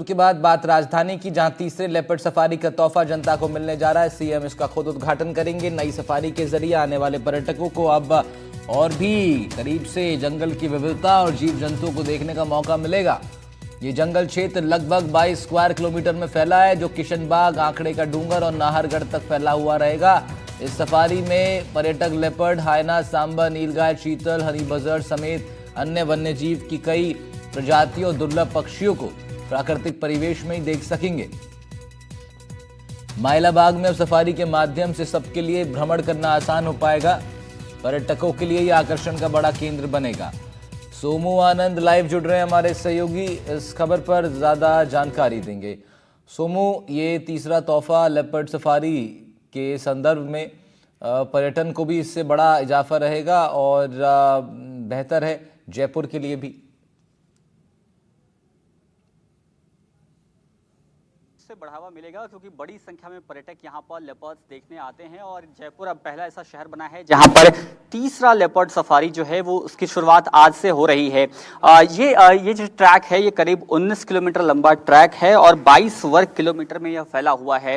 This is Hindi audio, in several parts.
के बाद बात राजधानी की, जहां तीसरे लेपर्ड सफारी का तोहफा जनता को मिलने जा रहा है। सीएम इसका खुद उद्घाटन करेंगे। नई सफारी के जरिए आने वाले पर्यटकों को अब और भी करीब से जंगल की विविधता और जीव जंतुओं को देखने का मौका मिलेगा। ये जंगल क्षेत्र लगभग 22 स्क्वायर किलोमीटर में फैला है, जो किशनबाग, आंकड़े का डूंगर और नाहरगढ़ तक फैला हुआ रहेगा। इस सफारी में पर्यटक लेपर्ड, हायना, सांबर, नीलगाय, चीतल, हनी बजर्ड समेत अन्य वन्य जीव की कई प्रजातियों, दुर्लभ पक्षियों को प्राकृतिक परिवेश में ही देख सकेंगे। माइला बाग में अब सफारी के माध्यम से सबके लिए भ्रमण करना आसान हो पाएगा। पर्यटकों के लिए यह आकर्षण का बड़ा केंद्र बनेगा। सोमू आनंद लाइव जुड़ रहे हैं, हमारे सहयोगी इस खबर पर ज्यादा जानकारी देंगे। सोमू, ये तीसरा तोहफा लेपर्ड सफारी के संदर्भ में पर्यटन को भी इससे बड़ा इजाफा रहेगा और बेहतर है जयपुर के लिए भी। से बढ़ावा मिलेगा क्योंकि बड़ी संख्या में पर्यटक यहां पर लेपर्ड्स देखने आते हैं और जयपुर अब पहला ऐसा शहर बना है जहां पर तीसरा लेपर्ड सफारी जो है वो उसकी शुरुआत आज से हो रही है। ये जो ट्रैक है ये करीब 19 किलोमीटर लंबा ट्रैक है और 22 वर्ग किलोमीटर में यह फैला हुआ है।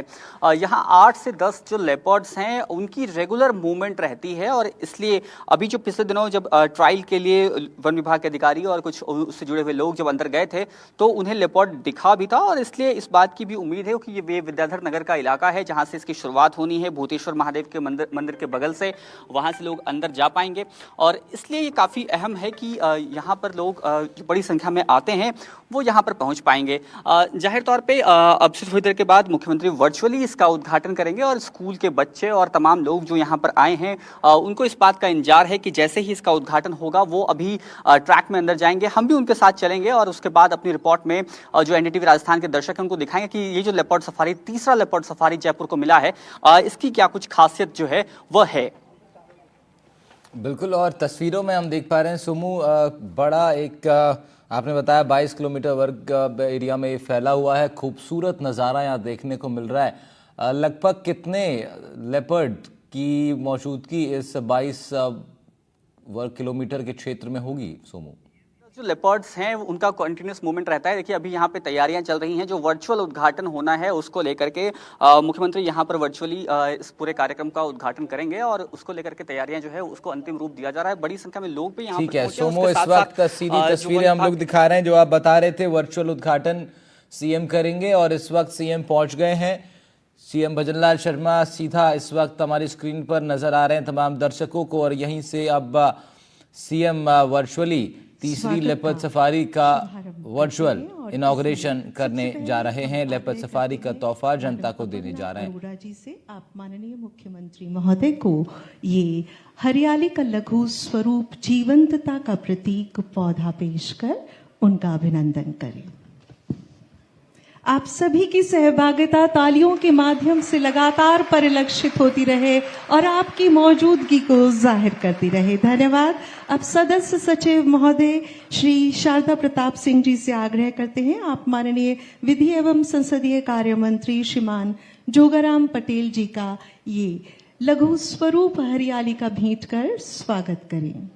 यहाँ 8 से 10 जो लेपर्ड्स हैं उनकी रेगुलर मूवमेंट रहती है और इसलिए अभी जो पिछले दिनों जब ट्रायल के लिए वन विभाग के अधिकारी और कुछ उससे जुड़े हुए लोग जब अंदर गए थे तो उन्हें लेपर्ड दिखा भी था और इसलिए इस बात की भी उम्मीद है कि ये विद्याधर नगर का इलाका है जहां से इसकी शुरुआत होनी है, भूतेश्वर महादेव के मंदिर के बगल से, वहां से लोग अंदर जा पाएंगे और इसलिए ये काफी अहम है कि यहाँ पर लोग बड़ी संख्या में आते हैं वो यहाँ पर पहुंच पाएंगे। जाहिर तौर पे अब से थोड़ी देर के बाद मुख्यमंत्री वर्चुअली इसका उद्घाटन करेंगे और स्कूल के बच्चे और तमाम लोग जो यहाँ पर आए हैं उनको इस बात का इंतजार है कि जैसे ही इसका उद्घाटन होगा वो अभी ट्रैक में अंदर जाएंगे, हम भी उनके साथ चलेंगे और उसके बाद अपनी रिपोर्ट में जो एनडीटीवी राजस्थान के दर्शक हैं उनको दिखाएंगे कि ये जो लेपर्ड सफारी, तीसरा लेपर्ड सफारी जयपुर को मिला है, इसकी क्या कुछ खासियत जो है वह है। बिल्कुल, और तस्वीरों में हम देख पा रहे हैं सुमू, बड़ा एक आपने बताया 22 किलोमीटर वर्ग एरिया में फैला हुआ है। खूबसूरत नज़ारा यहाँ देखने को मिल रहा है। लगभग कितने लेपर्ड की मौजूदगी इस 22 वर्ग किलोमीटर के क्षेत्र में होगी सोमू? जो लेपर्ड्स हैं उनका कंटिन्यूस मूवमेंट रहता है। देखिए अभी यहाँ पे तैयारियां चल रही हैं, जो वर्चुअल उद्घाटन होना है उसको लेकर के मुख्यमंत्री यहाँ पर वर्चुअली इस पूरे कार्यक्रम का उद्घाटन करेंगे और उसको लेकर के तैयारियां जो है उसको अंतिम रूप दिया जा रहा है। बड़ी संख्या में लोग भी यहाँ पर ठीक है सोमो, इस वक्त सीधी तस्वीरें हम लोग दिखा रहे हैं जो आप बता रहे थे। वर्चुअल उद्घाटन सीएम करेंगे और इस वक्त सीएम पहुंच गए हैं। सीएम भजनलाल शर्मा सीधा इस वक्त हमारी स्क्रीन पर नजर आ रहे हैं तमाम दर्शकों को और यहीं से अब सीएम वर्चुअली तीसरी लेपर्ड सफारी का वर्चुअल इनॉग्रेशन करने जा रहे हैं। लेपर्ड सफारी का तोहफा जनता को देने जा रहे हैं। जी से आप माननीय मुख्यमंत्री महोदय को ये हरियाली का लघु स्वरूप, जीवंतता का प्रतीक पौधा पेश कर उनका अभिनंदन करें। आप सभी की सहभागिता तालियों के माध्यम से लगातार परिलक्षित होती रहे और आपकी मौजूदगी को जाहिर करती रहे। धन्यवाद। अब सदस्य सचिव महोदय श्री शारदा प्रताप सिंह जी से आग्रह करते हैं, आप माननीय विधि एवं संसदीय कार्य मंत्री श्रीमान जोगाराम पटेल जी का ये लघु स्वरूप हरियाली का भेंट कर स्वागत करें।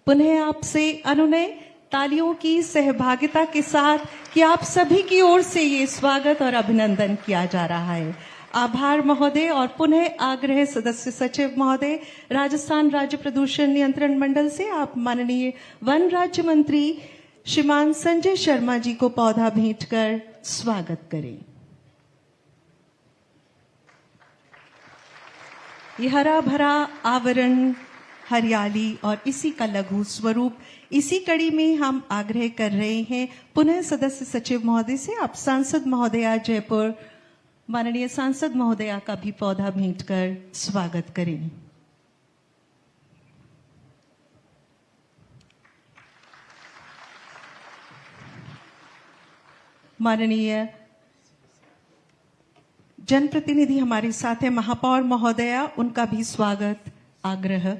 पुनः आपसे अनुनय तालियों की सहभागिता के साथ कि आप सभी की ओर से ये स्वागत और अभिनंदन किया जा रहा है। आभार महोदय। और पुनः आग्रह सदस्य सचिव महोदय राजस्थान राज्य प्रदूषण नियंत्रण मंडल से आप माननीय वन राज्य मंत्री श्रीमान संजय शर्मा जी को पौधा भेंट कर स्वागत करें। ये हरा भरा आवरण, हरियाली और इसी का लघु स्वरूप, इसी कड़ी में हम आग्रह कर रहे हैं पुनः सदस्य सचिव महोदय से आप सांसद महोदया जयपुर, माननीय सांसद महोदया का भी पौधा भेंट कर स्वागत करें। माननीय जनप्रतिनिधि हमारे साथ हैं, महापौर महोदया, उनका भी स्वागत आग्रह।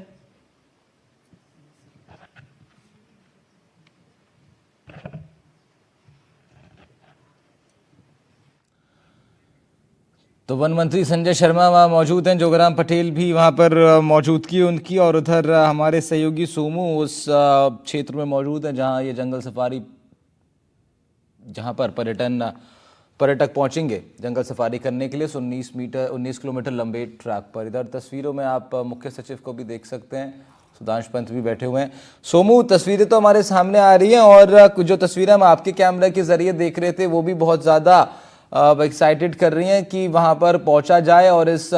तो वन मंत्री संजय शर्मा वहाँ मौजूद हैं, जोगाराम पटेल भी वहाँ पर मौजूदगी उनकी, और उधर हमारे सहयोगी सोमू उस क्षेत्र में मौजूद हैं जहाँ ये जंगल सफारी जहां पर पर्यटक पहुंचेंगे जंगल सफारी करने के लिए 19 किलोमीटर लंबे ट्रैक पर। इधर तस्वीरों में आप मुख्य सचिव को भी देख सकते हैं, सुधांश पंत भी बैठे हुए हैं। सोमू, तस्वीरें तो हमारे सामने आ रही हैं और कुछ जो तस्वीरें हम आपके कैमरे के जरिए देख रहे थे वो भी बहुत ज़्यादा एक्साइटेड कर रही हैं कि वहां पर पहुंचा जाए और इस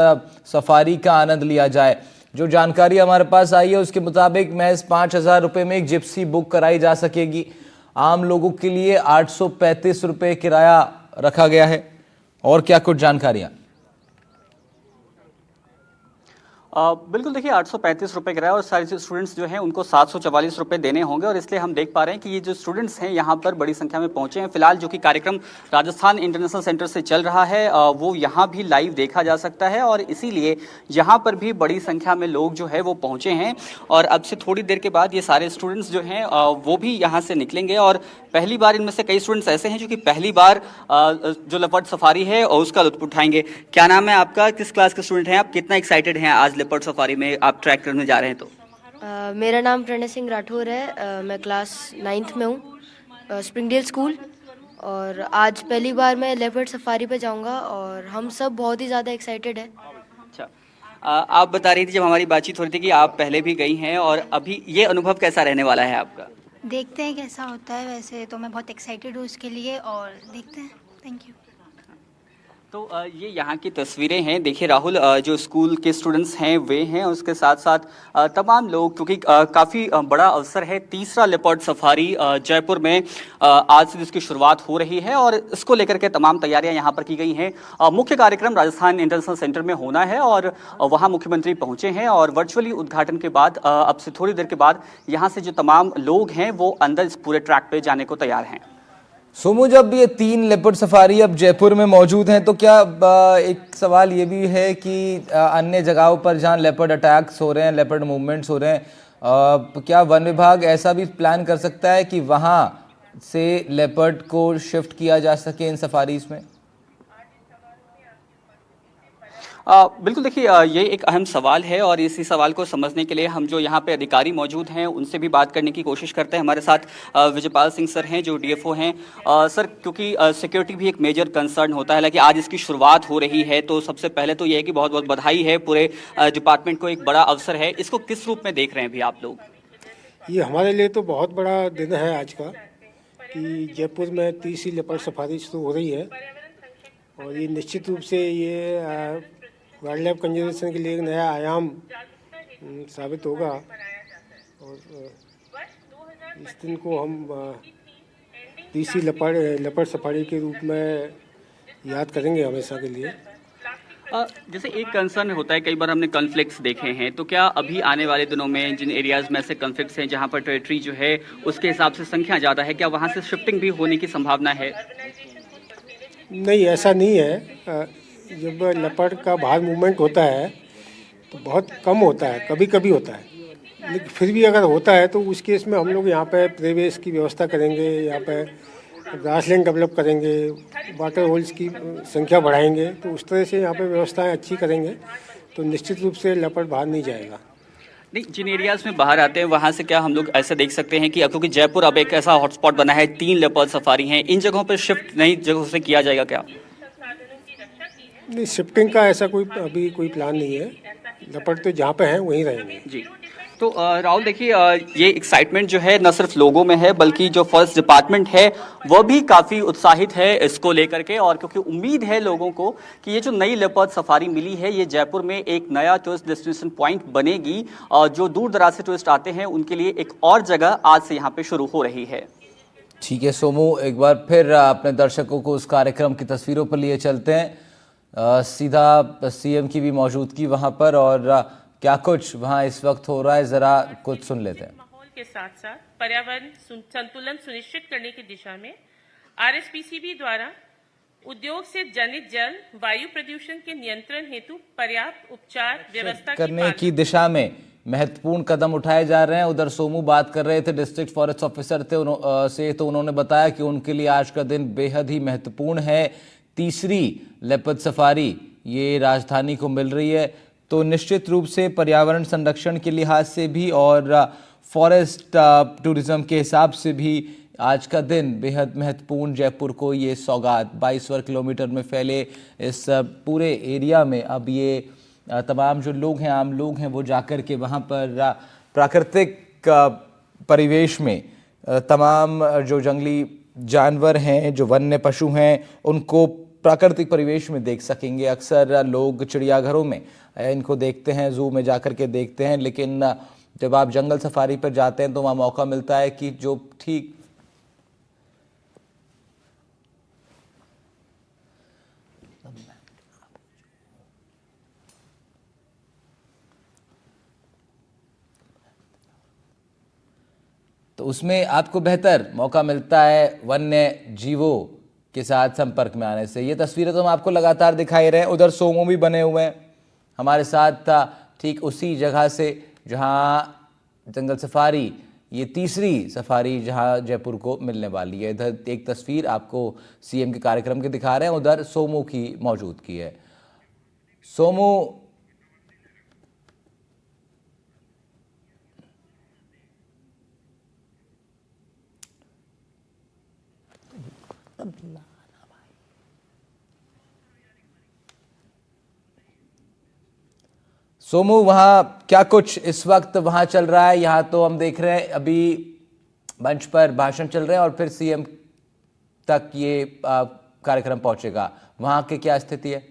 सफारी का आनंद लिया जाए। जो जानकारी हमारे पास आई है उसके मुताबिक महज 5,000 रुपये में एक जिप्सी बुक कराई जा सकेगी। आम लोगों के लिए 835 रुपये किराया रखा गया है। और क्या कुछ जानकारियां? बिल्कुल, देखिए 835 रुपये किराया और सारे जो स्टूडेंट्स जो हैं उनको 744 रुपये देने होंगे और इसलिए हम देख पा रहे हैं कि ये जो स्टूडेंट्स हैं यहाँ पर बड़ी संख्या में पहुंचे हैं। फिलहाल जो कि कार्यक्रम राजस्थान इंटरनेशनल सेंटर से चल रहा है वो यहाँ भी लाइव देखा जा सकता है और इसीलिए यहाँ पर भी बड़ी संख्या में लोग जो है वो पहुँचे हैं और अब से थोड़ी देर के बाद ये सारे स्टूडेंट्स जो हैं वो भी यहाँ से निकलेंगे और पहली बार इनमें से कई स्टूडेंट्स ऐसे हैं जो कि पहली बार जो लेपर्ड सफारी है और उसका लुत्फ उठाएंगे। क्या नाम है आपका, किस क्लास के स्टूडेंट हैं आप, कितना एक्साइटेड हैं आज लेपर्ड सफारी में आप ट्रैक करने जा रहे हैं? तो मेरा नाम प्रणय सिंह राठौर है। मैं क्लास 9th में हूँ, स्प्रिंगडेल स्कूल, और आज पहली बार मैं लेपर्ड सफारी पे जाऊँगा और हम सब बहुत ही ज़्यादा एक्साइटेड है। अच्छा, आप बता रही थी जब हमारी बातचीत हो रही थी कि आप पहले भी गई हैं और अभी ये अनुभव कैसा रहने वाला है आपका? देखते हैं कैसा होता है। वैसे तो मैं बहुत एक्साइटेड हूँ उसके लिए और देखते हैं। Thank you. तो ये यहाँ की तस्वीरें हैं। देखिए राहुल, जो स्कूल के स्टूडेंट्स हैं वे हैं, उसके साथ साथ तमाम लोग, क्योंकि काफ़ी बड़ा अवसर है। तीसरा लेपर्ड सफारी जयपुर में आज से इसकी शुरुआत हो रही है और इसको लेकर के तमाम तैयारियां यहाँ पर की गई हैं। मुख्य कार्यक्रम राजस्थान इंटरनेशनल सेंटर में होना है और वहाँ मुख्यमंत्री पहुँचे हैं और वर्चुअली उद्घाटन के बाद अब से थोड़ी देर के बाद यहाँ से जो तमाम लोग हैं वो अंदर इस पूरे ट्रैक पर जाने को तैयार हैं। सोमू, जब ये 3 लेपर्ड सफारी अब जयपुर में मौजूद हैं तो क्या एक सवाल ये भी है कि अन्य जगहों पर जहां लेपर्ड अटैक्स हो रहे हैं, लेपर्ड मूवमेंट्स हो रहे हैं, क्या वन विभाग ऐसा भी प्लान कर सकता है कि वहां से लेपर्ड को शिफ्ट किया जा सके इन सफारीज में? बिल्कुल, देखिए ये एक अहम सवाल है और इसी सवाल को समझने के लिए हम जो यहाँ पे अधिकारी मौजूद हैं उनसे भी बात करने की कोशिश करते हैं। हमारे साथ विजयपाल सिंह सर हैं जो डीएफओ हैं। सर, क्योंकि सिक्योरिटी भी एक मेजर कंसर्न होता है, हालांकि आज इसकी शुरुआत हो रही है, तो सबसे पहले तो ये है कि बहुत बहुत बधाई है, पूरे डिपार्टमेंट को एक बड़ा अवसर है। इसको किस रूप में देख रहे हैं भी आप लोग? ये हमारे लिए तो बहुत बड़ा दिन है आज का कि जयपुर में तीसरी लेपर्ड सफारी शुरू हो रही है और ये निश्चित रूप से ये वाइल्ड लाइफ कंजर्वेशन के लिए एक नया आयाम साबित होगा और इस दिन को हम तीसरी लेपर्ड सफारी के रूप में याद करेंगे हमेशा के लिए। जैसे एक कंसर्न होता है, कई बार हमने कॉन्फ्लिक्ट्स देखे हैं, तो क्या अभी आने वाले दिनों में जिन एरियाज में ऐसे कॉन्फ्लिक्ट्स हैं जहां पर टेरिटरी जो है उसके हिसाब से संख्या ज़्यादा है, क्या वहां से शिफ्टिंग भी होने की संभावना है? नहीं, ऐसा नहीं है। जब लेपर्ड का बाहर मूवमेंट होता है तो बहुत कम होता है, कभी कभी होता है, लेकिन फिर भी अगर होता है तो उस केस में हम लोग यहाँ पे प्रेवेश की व्यवस्था करेंगे, यहाँ पे ग्रासलैंड डेवलप करेंगे, वाटर होल्स की संख्या बढ़ाएंगे, तो उस तरह से यहाँ पे व्यवस्थाएं अच्छी करेंगे तो निश्चित रूप से लेपर्ड बाहर नहीं जाएगा। नहीं, जिन एरियाज में बाहर आते हैं वहाँ से क्या हम लोग ऐसे देख सकते हैं कि क्योंकि जयपुर अब एक ऐसा हॉटस्पॉट बना है, 3 लेपर्ड सफारी हैं, इन जगहों पर शिफ्ट नई जगहों से किया जाएगा क्या? नहीं, शिफ्टिंग का ऐसा अभी कोई प्लान नहीं है। लेपर्ड तो जहाँ पे हैं वहीं रहेंगे जी। तो राहुल, देखिए ये एक्साइटमेंट जो है न सिर्फ लोगों में है बल्कि जो फॉरेस्ट डिपार्टमेंट है वह भी काफ़ी उत्साहित है इसको लेकर के, और क्योंकि उम्मीद है लोगों को कि ये जो नई लेपर्ड सफारी मिली है ये जयपुर में एक नया टूरिस्ट डेस्टिनेशन पॉइंट बनेगी और जो दूर दराज से टूरिस्ट आते हैं उनके लिए एक और जगह आज से यहाँ पे शुरू हो रही है। ठीक है सोमू, एक बार फिर अपने दर्शकों को उस कार्यक्रम की तस्वीरों पर लिए चलते हैं। सीधा सीएम की भी मौजूदगी वहां पर और क्या कुछ वहां इस वक्त हो रहा है जरा कुछ सुन लेते हैं। माहौल के साथ साथ पर्यावरण संतुलन सुनिश्चित करने की दिशा में आरएसपीसीबी द्वारा उद्योग से जनित जल वायु प्रदूषण के नियंत्रण हेतु पर्याप्त उपचार व्यवस्था करने की दिशा में महत्वपूर्ण कदम उठाए जा रहे हैं। उधर सोमू बात कर रहे थे डिस्ट्रिक्ट फॉरेस्ट ऑफिसर से, तो उन्होंने बताया कि उनके लिए आज का दिन बेहद ही महत्वपूर्ण है। तीसरी लेपर्ड सफारी ये राजधानी को मिल रही है, तो निश्चित रूप से पर्यावरण संरक्षण के लिहाज से भी और फॉरेस्ट टूरिज्म के हिसाब से भी आज का दिन बेहद महत्वपूर्ण जयपुर को ये सौगात 22 वर्ग किलोमीटर में फैले इस पूरे एरिया में अब ये तमाम जो लोग हैं, आम लोग हैं, वो जाकर के वहाँ पर प्राकृतिक परिवेश में तमाम जो जंगली जानवर हैं, जो वन्य पशु हैं, उनको प्राकृतिक परिवेश में देख सकेंगे। अक्सर लोग चिड़ियाघरों में इनको देखते हैं, जू में जाकर के देखते हैं, लेकिन जब आप जंगल सफारी पर जाते हैं तो वहाँ मौका मिलता है कि जो ठीक तो उसमें आपको बेहतर मौका मिलता है वन्य जीवों के साथ संपर्क में आने से। ये तस्वीरें तो हम आपको लगातार दिखाई रहे हैं। उधर सोमो भी बने हुए हैं हमारे साथ ठीक उसी जगह से जहां जंगल सफारी, ये तीसरी सफारी जहां जयपुर को मिलने वाली है। इधर एक तस्वीर आपको सीएम के कार्यक्रम की दिखा रहे हैं, उधर सोमो की मौजूदगी है। सोमो सोमू, वहाँ क्या कुछ इस वक्त वहाँ चल रहा है? यहाँ तो हम देख रहे हैं अभी मंच पर भाषण चल रहे हैं और फिर सीएम तक ये कार्यक्रम पहुंचेगा। वहाँ की क्या स्थिति है?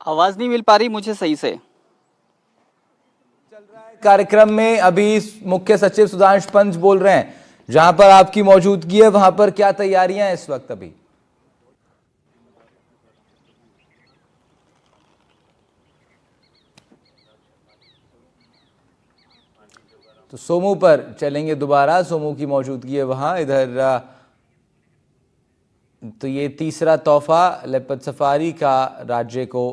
आवाज नहीं मिल पा रही मुझे सही से। कार्यक्रम में अभी मुख्य सचिव सुधांश पंच बोल रहे हैं, जहां पर आपकी मौजूदगी है वहां पर क्या तैयारियां हैं इस वक्त? अभी तो सोमू पर चलेंगे दोबारा, सोमू की मौजूदगी है वहां। इधर तो ये तीसरा तोहफा लेपर्ड सफारी का राज्य को,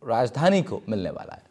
राजधानी को मिलने वाला है।